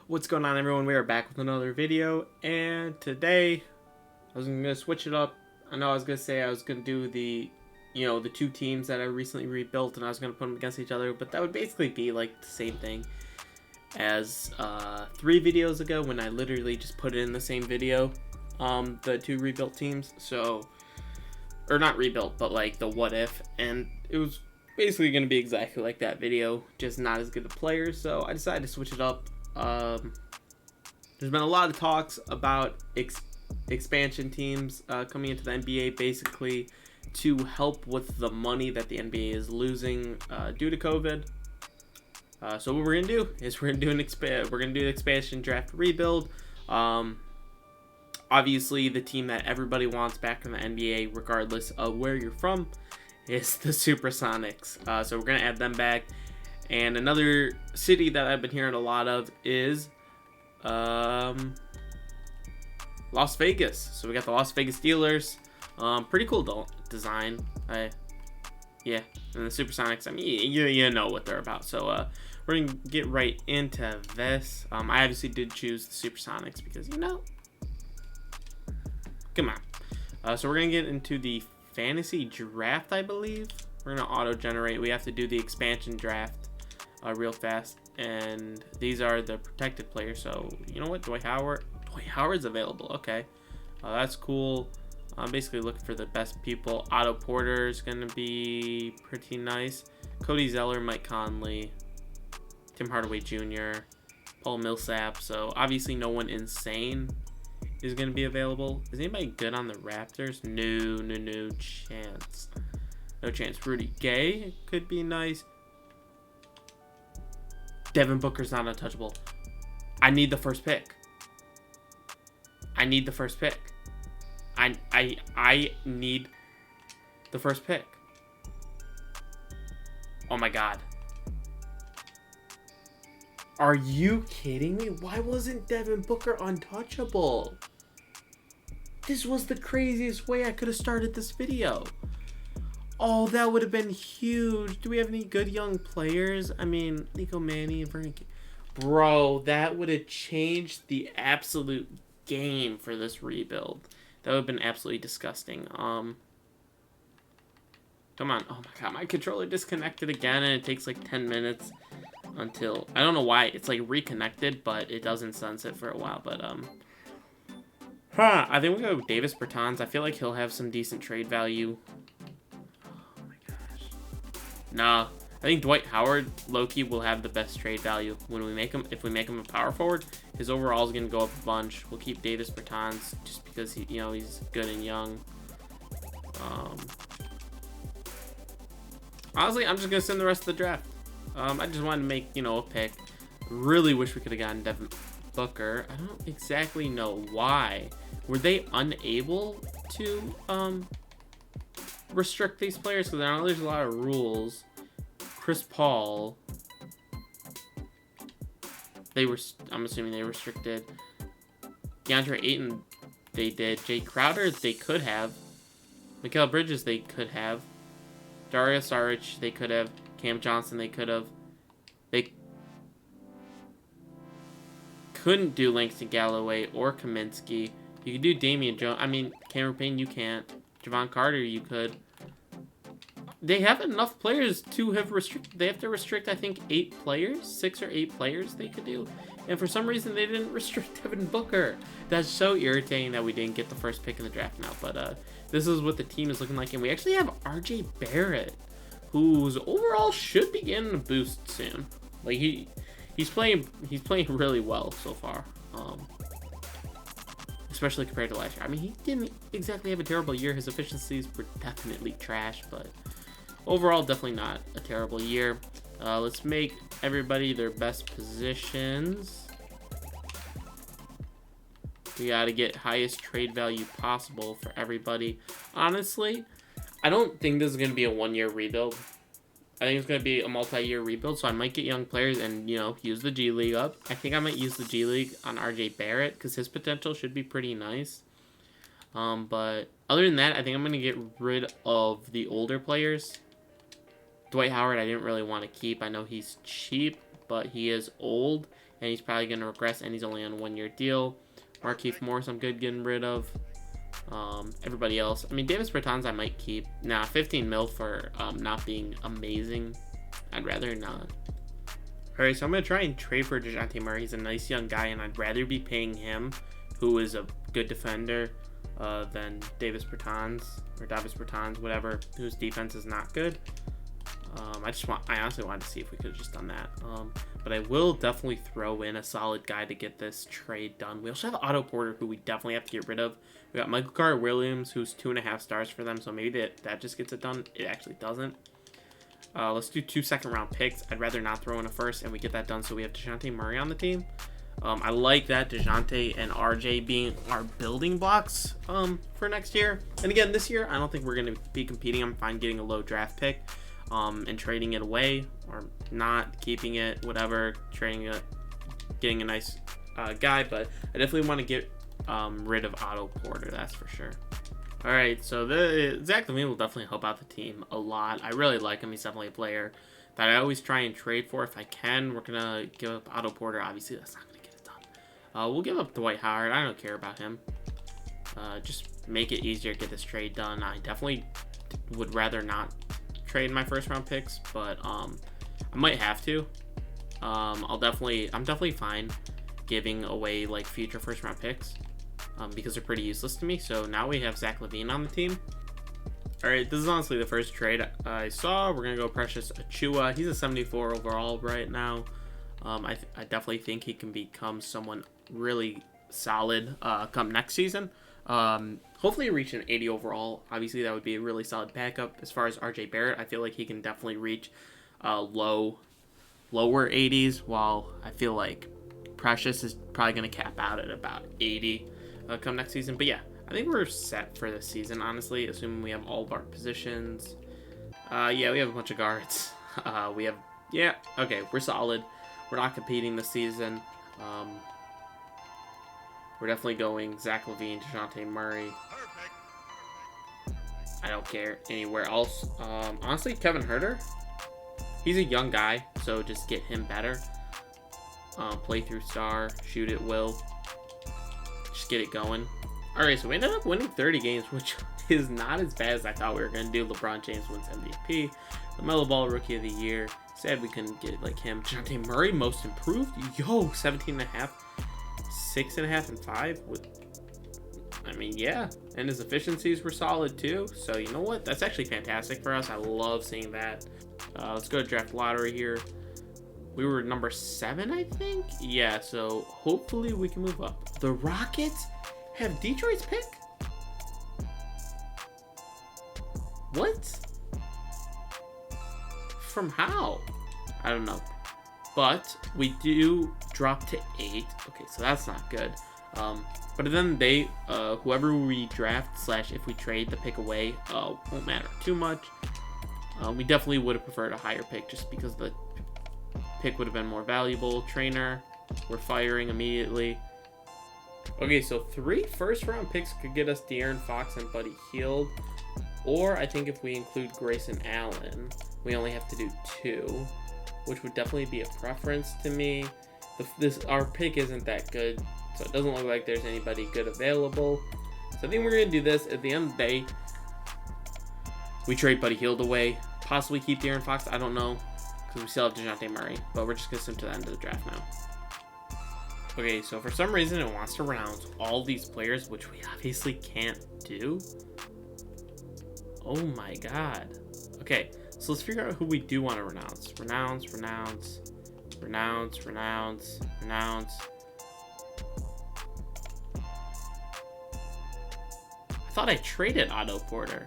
What's going on, everyone? We are back with another video, and today I was gonna switch it up. I know I was gonna say I was gonna do the two teams that I recently rebuilt, and I was gonna put them against each other, but that would basically be like the same thing as 3 videos ago when I literally just put it in the same video, the 2 rebuilt teams. So, or not rebuilt, but like the what if, and it was basically gonna be exactly like that video, just not as good of players. So I decided to switch it up. There's been a lot of talks about expansion teams coming into the NBA, basically to help with the money that the NBA is losing due to COVID. So what we're gonna do is we're gonna do the expansion draft rebuild. Obviously, the team that everybody wants back in the NBA, regardless of where you're from, is the Supersonics. So we're gonna add them back. And another city that I've been hearing a lot of is Las Vegas. So we got the Las Vegas Steelers. Pretty cool design. Yeah, and the Supersonics, I mean, you know what they're about. So we're going to get right into this. I obviously did choose the Supersonics because, come on. So we're going to get into the fantasy draft, I believe. We're going to auto-generate. We have to do the expansion draft real fast. And these are the protected players. So, you know what? Dwight Howard's available. Okay. That's cool. I'm basically looking for the best people. Otto Porter is going to be pretty nice. Cody Zeller, Mike Conley, Tim Hardaway Jr., Paul Millsap. So, obviously, no one insane is going to be available. Is anybody good on the Raptors? No chance. No chance. Rudy Gay could be nice. Devin Booker's not untouchable. I need the first pick. I need the first pick. I need the first pick. Oh my god. Are you kidding me? Why wasn't Devin Booker untouchable? This was the craziest way I could have started this video. Oh, that would have been huge. Do we have any good young players? I mean, Nico Manny and Vernon. Bro, that would have changed the absolute game for this rebuild. That would have been absolutely disgusting. Come on. Oh my god, my controller disconnected again, and it takes like 10 minutes until... I don't know why. It's like reconnected, but it doesn't sunset for a while. But, I think we'll go with Davis Bertans. I feel like he'll have some decent trade value. Nah, I think Dwight Howard, low-key, will have the best trade value when we make him. If we make him a power forward, his overall is going to go up a bunch. We'll keep Davis Bertans just because he's good and young. Honestly, I'm just going to send the rest of the draft. I just wanted to make, a pick. Really wish we could have gotten Devin Booker. I don't exactly know why. Were they unable to restrict these players? Because I know there's a lot of rules. Chris Paul, I'm assuming they restricted. DeAndre Ayton, they did. Jay Crowder, they could have. Mikal Bridges, they could have. Dario Saric, they could have. Cam Johnson, they could have. They couldn't do Langston Galloway or Kaminsky. You could do Damian Jones. I mean, Cameron Payne, you can't. Javon Carter, you could. They have enough players to have restricted. They have to restrict, I think, 8 players. 6 or 8 players they could do. And for some reason, they didn't restrict Devin Booker. That's so irritating that we didn't get the first pick in the draft now. But this is what the team is looking like. And we actually have RJ Barrett, whose overall should be getting a boost soon. Like, he's playing really well so far. Especially compared to last year. I mean, he didn't exactly have a terrible year. His efficiencies were definitely trash, but overall, definitely not a terrible year. Let's make everybody their best positions. We got to get highest trade value possible for everybody. Honestly, I don't think this is going to be a one-year rebuild. I think it's going to be a multi-year rebuild, so I might get young players and, use the G League up. I think I might use the G League on RJ Barrett because his potential should be pretty nice. But other than that, I think I'm going to get rid of the older players. Dwight Howard, I didn't really want to keep. I know he's cheap, but he is old, and he's probably going to regress, and he's only on a 1-year deal. Markieff Morris, I'm good getting rid of. Everybody else, I mean, Davis Bertans I might keep. Nah, 15 mil for not being amazing. I'd rather not. Alright, so I'm going to try and trade for DeJounte Murray. He's a nice young guy, and I'd rather be paying him, who is a good defender, than Davis Bertans, or Davis Bertans, whatever, whose defense is not good. I honestly wanted to see if we could have just done that. But I will definitely throw in a solid guy to get this trade done. We also have Otto Porter, who we definitely have to get rid of. We got Michael Carter-Williams, who's 2.5 stars for them, so maybe that just gets it done. It actually doesn't. Let's do 2 second-round picks. I'd rather not throw in a first, and we get that done so we have DeJounte Murray on the team. I like that DeJounte and RJ being our building blocks for next year. And again, this year, I don't think we're going to be competing. I'm fine getting a low draft pick and trading it away, or not keeping it, whatever, trading it, getting a nice guy. But I definitely want to get rid of Otto Porter, that's for sure. Alright, so Zach LaVine will definitely help out the team a lot. I really like him. He's definitely a player that I always try and trade for if I can. We're going to give up Otto Porter. Obviously, that's not going to get it done. We'll give up Dwight Howard. I don't care about him. Just make it easier to get this trade done. I definitely would rather not trade my first-round picks, but I might have to. I'm definitely fine giving away like future first-round picks. Because they're pretty useless to me. So now we have Zach LaVine on the team. Alright, this is honestly the first trade I saw. We're going to go Precious Achiuwa. He's a 74 overall right now. I definitely think he can become someone really solid come next season. Hopefully reach an 80 overall. Obviously, that would be a really solid backup. As far as RJ Barrett, I feel like he can definitely reach lower 80s, while I feel like Precious is probably going to cap out at about 80 come next season. But yeah, I think we're set for this season, honestly, assuming we have all of our positions. Yeah, we have a bunch of guards. Okay, we're solid. We're not competing this season. We're definitely going Zach LaVine, DeJounte Murray. I don't care anywhere else. Honestly, Kevin Huerter, he's a young guy, so just get him better. Playthrough star, shoot at will. Just get it going. Alright, so we ended up winning 30 games, which is not as bad as I thought we were going to do. LeBron James wins MVP. LaMelo Ball, Rookie of the Year. Sad we couldn't get like him. DeJounte Murray, Most Improved. Yo, 17.5, 6.5, and 5. I mean, yeah. And his efficiencies were solid too. So, you know what? That's actually fantastic for us. I love seeing that. Let's go to draft lottery here. We were number 7, I think? Yeah, so hopefully we can move up. The Rockets have Detroit's pick? What? From how? I don't know. But we do drop to 8. Okay, so that's not good. But then they, whoever we draft / if we trade the pick away, won't matter too much. We definitely would have preferred a higher pick just because the pick would have been more valuable. Trainer, we're firing immediately. Okay, so 3 first-round picks could get us De'Aaron Fox and Buddy Hield. Or I think if we include Grayson Allen, we only have to do 2, which would definitely be a preference to me. Our pick isn't that good, so it doesn't look like there's anybody good available. So I think we're going to do this. At the end of the day, we trade Buddy Hield away. Possibly keep De'Aaron Fox. I don't know, because we still have DeJounte Murray. But we're just going to send to the end of the draft now. Okay, so for some reason it wants to renounce all these players, which we obviously can't do. Oh my god. Okay, so let's figure out who we do want to renounce. Renounce. I thought I traded Otto Porter.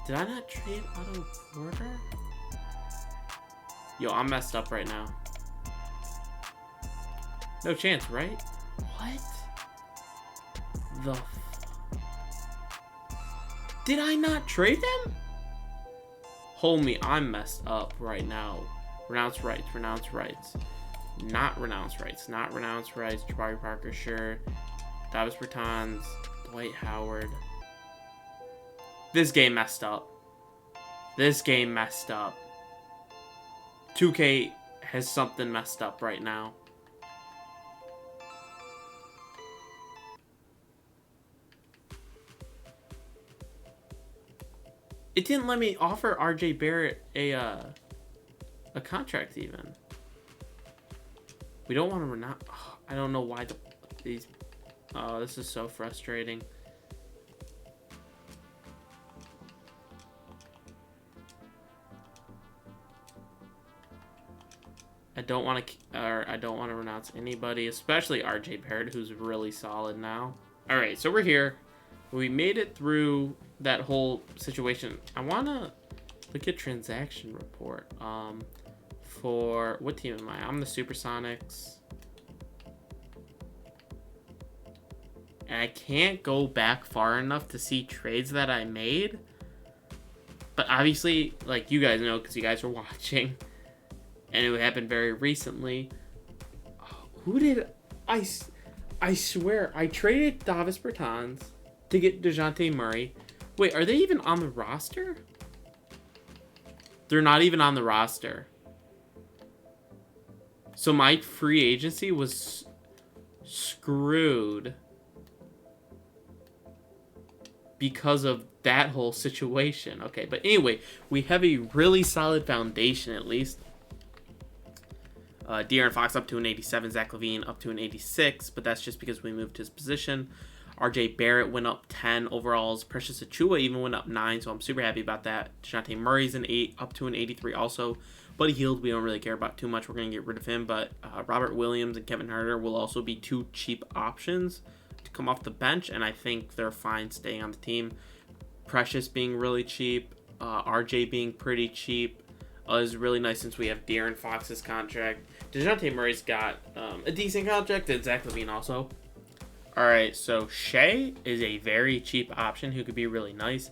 Did I not trade Otto Porter? Yo, I'm messed up right now. No chance, right? What? Did I not trade them? Homie, I'm messed up right now. Renounce rights. Not renounce rights. Jabari Parker, sure. Davis Bertans, Dwight Howard. This game messed up. 2K has something messed up right now. It didn't let me offer RJ Barrett a contract even. We don't want to not. Oh, I don't know why these. Oh, this is so frustrating. I don't want to renounce anybody, especially RJ Barrett, who's really solid now. All right, so we're here. We made it through that whole situation. I want to look at transaction report. For what team am I? I'm the Supersonics. And I can't go back far enough to see trades that I made. But obviously, like you guys know, because you guys were watching, and it happened very recently. Who did I swear I traded Davis Bertans to get DeJounte Murray. Wait, are they even on the roster? They're not even on the roster. So my free agency was screwed because of that whole situation. Okay, but anyway, we have a really solid foundation at least. De'Aaron Fox up to an 87, Zach LaVine up to an 86, but that's just because we moved his position. RJ Barrett went up 10 overalls. Precious Achiuwa even went up 9, so I'm super happy about that. DeJounte Murray's an 8, up to an 83 also. Buddy Hield, we don't really care about too much. We're going to get rid of him, but Robert Williams and Kevin Huerter will also be 2 cheap options to come off the bench, and I think they're fine staying on the team. Precious being really cheap, RJ being pretty cheap is really nice since we have De'Aaron Fox's contract. DeJounte Murray's got a decent contract, and Zach LaVine also. Alright, so Shea is a very cheap option who could be really nice.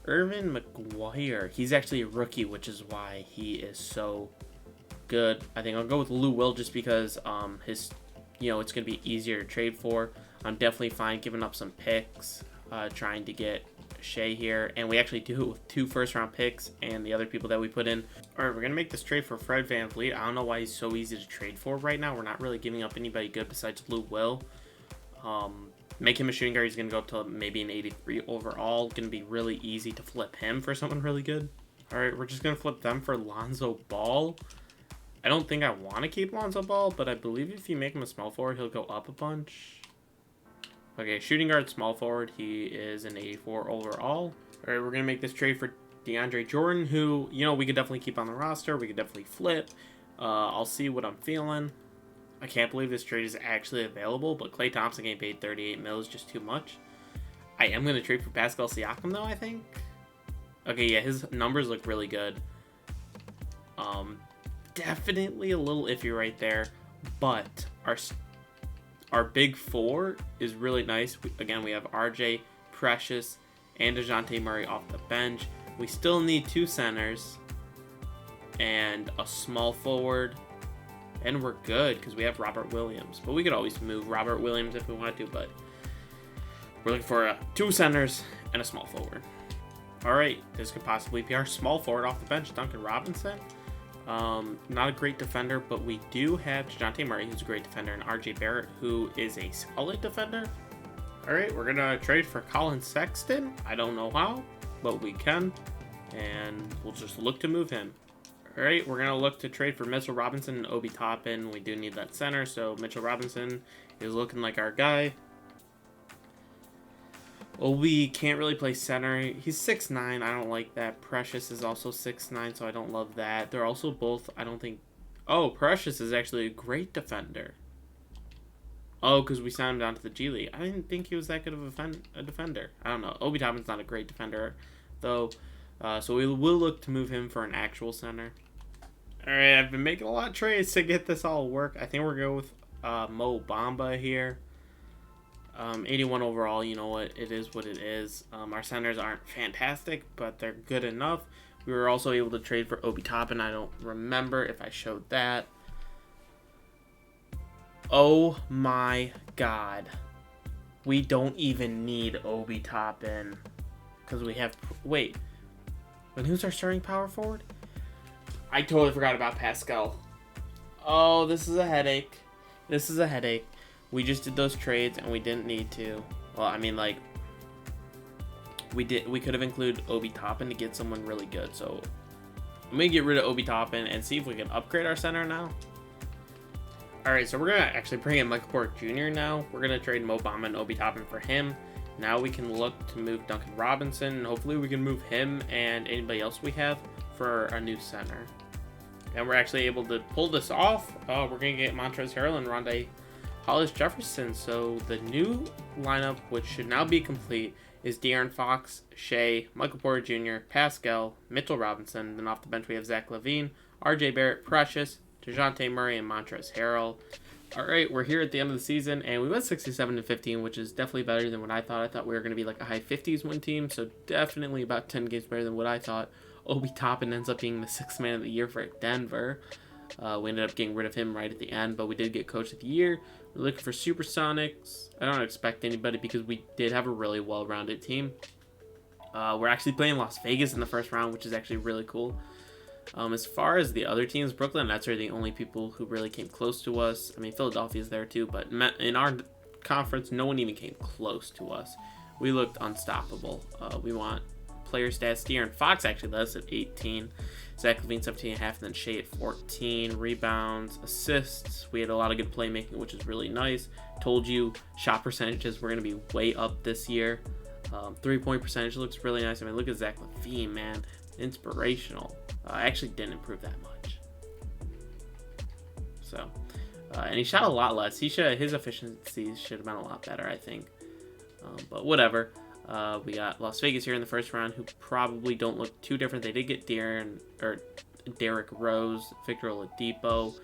Irvin McGuire, he's actually a rookie, which is why he is so good. I think I'll go with Lou Will just because his, it's going to be easier to trade for. I'm definitely fine giving up some picks, trying to get Shea here, and we actually do it with 2 first-round picks and the other people that we put in. All right, we're gonna make this trade for Fred VanVleet. I don't know why he's so easy to trade for right now. We're not really giving up anybody good besides Lou Will. Make him a shooting guard. He's gonna go up to maybe an 83 overall. Gonna be really easy to flip him for someone really good. All right, we're just gonna flip them for Lonzo Ball. I don't think I want to keep Lonzo Ball, but I believe if you make him a small forward, he'll go up a bunch. Okay, shooting guard, small forward. He is an 84 overall. All right, we're going to make this trade for DeAndre Jordan, who, we could definitely keep on the roster. We could definitely flip. I'll see what I'm feeling. I can't believe this trade is actually available, but Klay Thompson getting paid 38 mil is just too much. I am going to trade for Pascal Siakam, though, I think. Okay, yeah, his numbers look really good. Definitely a little iffy right there, but our big 4 is really nice. Again, we have RJ, Precious, and DeJounte Murray off the bench. We still need 2 centers and a small forward, and we're good because we have Robert Williams. But we could always move Robert Williams if we wanted to, but we're looking for 2 centers and a small forward. All right, this could possibly be our small forward off the bench, Duncan Robinson. Not a great defender, but we do have DeJounte Murray, who's a great defender, and RJ Barrett, who is a solid defender. All right, we're going to trade for Colin Sexton. I don't know how, but we can, and we'll just look to move him. All right, we're going to look to trade for Mitchell Robinson and Obi Toppin. We do need that center, so Mitchell Robinson is looking like our guy. Obi can't really play center. He's 6'9". I don't like that. Precious is also 6'9", so I don't love that. They're also both, I don't think... Oh, Precious is actually a great defender. Oh, because we signed him down to the G League. I didn't think he was that good of a defender. I don't know. Obi Toppin's not a great defender, though. So we will look to move him for an actual center. Alright, I've been making a lot of trades to get this all work. I think we're going with Mo Bamba here. 81 overall, you know what, it is what it is. Our centers aren't fantastic, but they're good enough. We were also able to trade for Obi Toppin. I don't remember if I showed that. Oh my god. We don't even need Obi Toppin. Because we have... Wait. But who's our starting power forward? I totally forgot about Pascal. Oh, this is a headache. This is a headache. We just did those trades and we didn't need to. Well, I mean, like, we could have included Obi Toppin to get someone really good. So I'm gonna get rid of Obi Toppin and see if we can upgrade our center now. All right, so we're gonna actually bring in Michael Porter Jr. now. We're gonna trade Mo Bamba and Obi Toppin for him. Now we can look to move Duncan Robinson, and hopefully we can move him and anybody else we have for a new center. And we're actually able to pull this off. We're gonna get Montrezl Harrell and Rondé Hollis Jefferson. So the new lineup, which should now be complete, is De'Aaron Fox, Shea, Michael Porter Jr., Pascal, Mitchell Robinson. Then off the bench we have Zach LaVine, RJ Barrett, Precious, DeJounte Murray, and Montrezl Harrell. All right, we're here at the end of the season, and we went 67-15, which is definitely better than what I thought. I thought we were going to be like a high 50s win team, so definitely about 10 games better than what I thought. Obi Toppin ends up being the 6th man of the year for Denver. We ended up getting rid of him right at the end, but we did get Coach of the Year. We're looking for Supersonics. I don't expect anybody because we did have a really well-rounded team. We're actually playing Las Vegas in the first round, which is actually really cool. As far as the other teams, Brooklyn Nets are the only people who really came close to us. I mean, Philadelphia's there too, but in our conference, no one even came close to us. We looked unstoppable. We want player stats. De'Aaron Fox actually led us at 18. Zach LaVine 17.5, and then Shea at 14. Rebounds, assists. We had a lot of good playmaking, which is really nice. Told you shot percentages were going to be way up this year. 3-point percentage looks really nice. I mean, look at Zach LaVine, man. Inspirational. I actually didn't improve that much. So, and he shot a lot less. His efficiency should have been a lot better, I think. But whatever. We got Las Vegas here in the first round, who probably don't look too different. They did get Derrick Rose, Victor Oladipo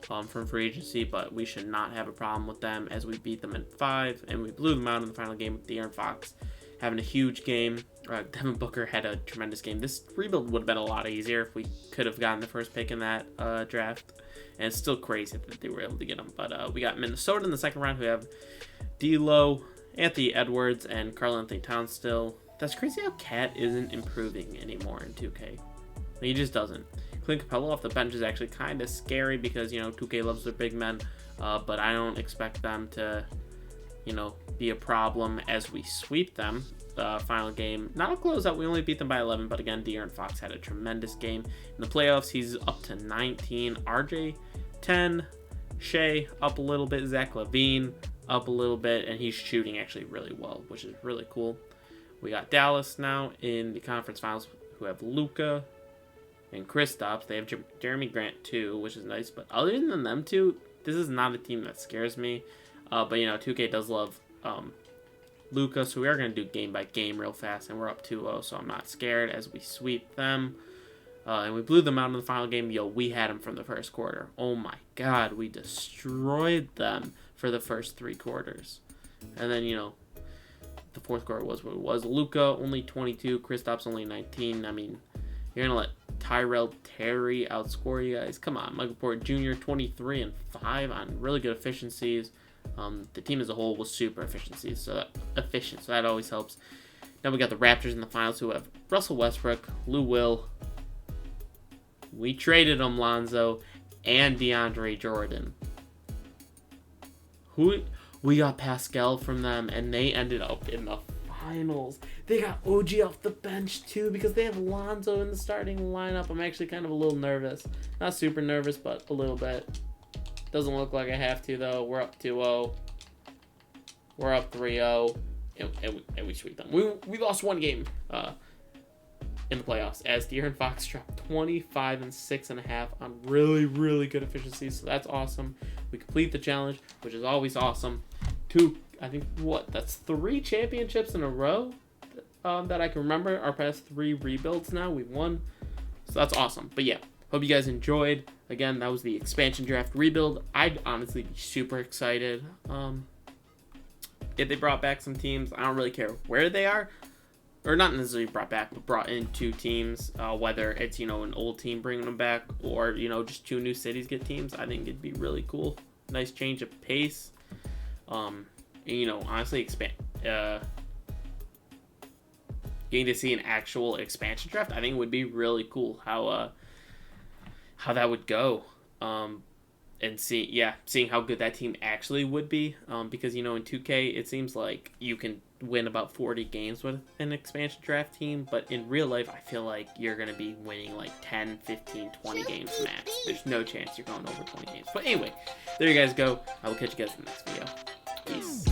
from free agency, but we should not have a problem with them as we beat them in 5, and we blew them out in the final game with De'Aaron Fox having a huge game. Devin Booker had a tremendous game. This rebuild would have been a lot easier if we could have gotten the first pick in that draft. And it's still crazy that they were able to get him. But we got Minnesota in the second round, who have D'Lo, Anthony Edwards, and Karl-Anthony Towns still. That's crazy how Cat isn't improving anymore in 2K. He just doesn't. Clint Capella off the bench is actually kind of scary because, 2K loves their big men. But I don't expect them to, be a problem as we sweep them. Final game, not a closeout. We only beat them by 11, but again, De'Aaron Fox had a tremendous game. In the playoffs, he's up to 19. RJ, 10. Shea, up a little bit. Zach LaVine, up a little bit. And he's shooting actually really well, which is really cool. We got Dallas now in the conference finals, who have Luka and Kristaps. They have Jeremy Grant, too, which is nice. But other than them two, this is not a team that scares me. But, 2K does love Luka, so we are going to do game by game real fast, and we're up 2-0, so I'm not scared as we sweep them. And we blew them out in the final game. We had them from the first quarter. Oh my god, we destroyed them for the first 3 quarters. And then, the fourth quarter was what it was. Luka, only 22. Kristaps, only 19. I mean, you're going to let Tyrell Terry outscore you guys? Come on. Michael Porter Jr., 23 and 5 on really good efficiencies. The team as a whole was super efficient, so that always helps. Then we got the Raptors in the finals, who have Russell Westbrook, Lou Will. We traded them, Lonzo, and DeAndre Jordan. We got Pascal from them, and they ended up in the finals. They got OG off the bench too because they have Lonzo in the starting lineup. I'm actually kind of a little nervous. Not super nervous, but a little bit. Doesn't look like I have to, though. We're up 2-0. We're up 3-0. And we sweep them. We lost one game in the playoffs as De'Aaron Fox dropped 25 and 6.5 on really, really good efficiency. So that's awesome. We complete the challenge, which is always awesome. That's 3 championships in a row that I can remember. Our past 3 rebuilds now. We've won. So that's awesome. But yeah. Hope you guys enjoyed. Again, that was the expansion draft rebuild. I'd honestly be super excited if they brought back some teams. I don't really care where they are. Or not necessarily brought back, but brought in 2 teams. Whether it's, an old team bringing them back or, just 2 new cities get teams. I think it'd be really cool. Nice change of pace. Honestly, getting to see an actual expansion draft, I think would be really cool how that would go. and seeing how good that team actually would be. Because, in 2K, it seems like you can win about 40 games with an expansion draft team, but in real life, I feel like you're going to be winning like 10, 15, 20 games max. There's no chance you're going over 20 games. But anyway, there you guys go. I will catch you guys in the next video. Peace.